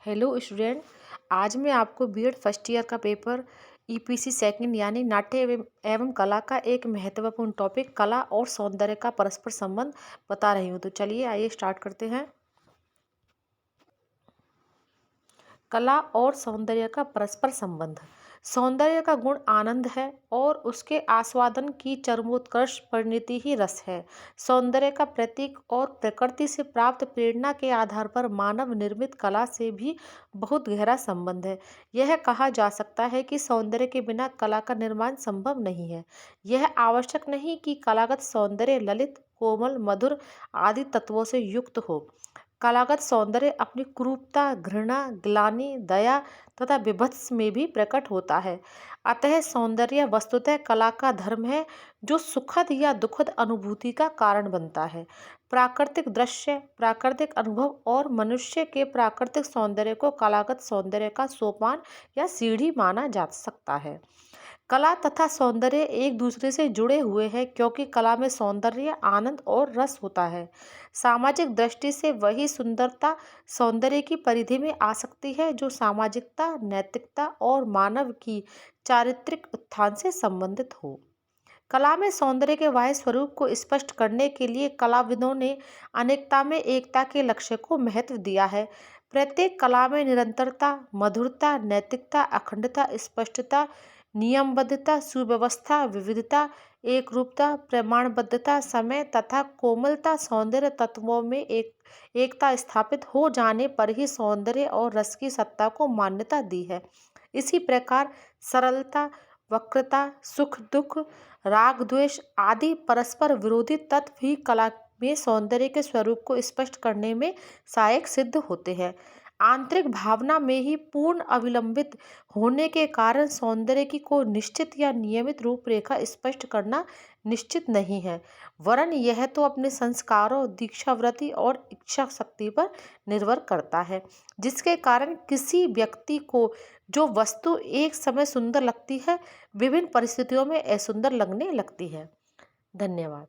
Hello student. आज मैं आपको बीएड फर्स्ट ईयर का पेपर ईपीसी सेकंड यानी नाट्य एवं कला का एक महत्वपूर्ण टॉपिक कला और सौंदर्य का परस्पर संबंध बता रही हूँ। तो चलिए आइए स्टार्ट करते हैं। कला और सौंदर्य का परस्पर संबंध। सौंदर्य का गुण आनंद है और उसके आस्वादन की चरमोत्कर्ष परिणति ही रस है। सौंदर्य का प्रतीक और प्रकृति से प्राप्त प्रेरणा के आधार पर मानव निर्मित कला से भी बहुत गहरा संबंध है। यह कहा जा सकता है कि सौंदर्य के बिना कला का निर्माण संभव नहीं है। यह आवश्यक नहीं कि कलागत सौंदर्य ललित, कोमल, मधुर आदि तत्वों से युक्त हो। कलागत सौंदर्य अपनी क्रूरता, घृणा, ग्लानि, दया तथा विभत्स में भी प्रकट होता है। अतः सौंदर्य वस्तुतः कला का धर्म है, जो सुखद या दुखद अनुभूति का कारण बनता है। प्राकृतिक दृश्य, प्राकृतिक अनुभव और मनुष्य के प्राकृतिक सौंदर्य को कलागत सौंदर्य का सोपान या सीढ़ी माना जा सकता है। कला तथा सौंदर्य एक दूसरे से जुड़े हुए हैं, क्योंकि कला में सौंदर्य, आनंद और रस होता है। सामाजिक दृष्टि से वही सुंदरता सौंदर्य की परिधि में आ सकती है जो सामाजिकता, नैतिकता और मानव की चारित्रिक उत्थान से संबंधित हो। कला में सौंदर्य के बाह्य स्वरूप को स्पष्ट करने के लिए कलाविदों ने अनेकता में एकता के लक्ष्य को महत्व दिया है। प्रत्येक कला में निरंतरता, मधुरता, नैतिकता, अखंडता, स्पष्टता, नियमबद्धता, सुव्यवस्था, विविधता, एकरूपता, प्रमाणबद्धता, समय तथा कोमलता सौंदर्य तत्वों में एकता स्थापित हो जाने पर ही सौंदर्य और रस की सत्ता को मान्यता दी है। इसी प्रकार सरलता, वक्रता, सुख दुख, राग द्वेष आदि परस्पर विरोधी तत्व भी कला में सौंदर्य के स्वरूप को स्पष्ट करने में सहायक सिद्ध होते हैं। आंतरिक भावना में ही पूर्ण अविलंबित होने के कारण सौंदर्य की कोई निश्चित या नियमित रूपरेखा स्पष्ट करना निश्चित नहीं है, वरन यह तो अपने संस्कारों, दीक्षावृत्ति और इच्छा शक्ति पर निर्भर करता है, जिसके कारण किसी व्यक्ति को जो वस्तु एक समय सुंदर लगती है, विभिन्न परिस्थितियों में असुंदर लगने लगती है। धन्यवाद।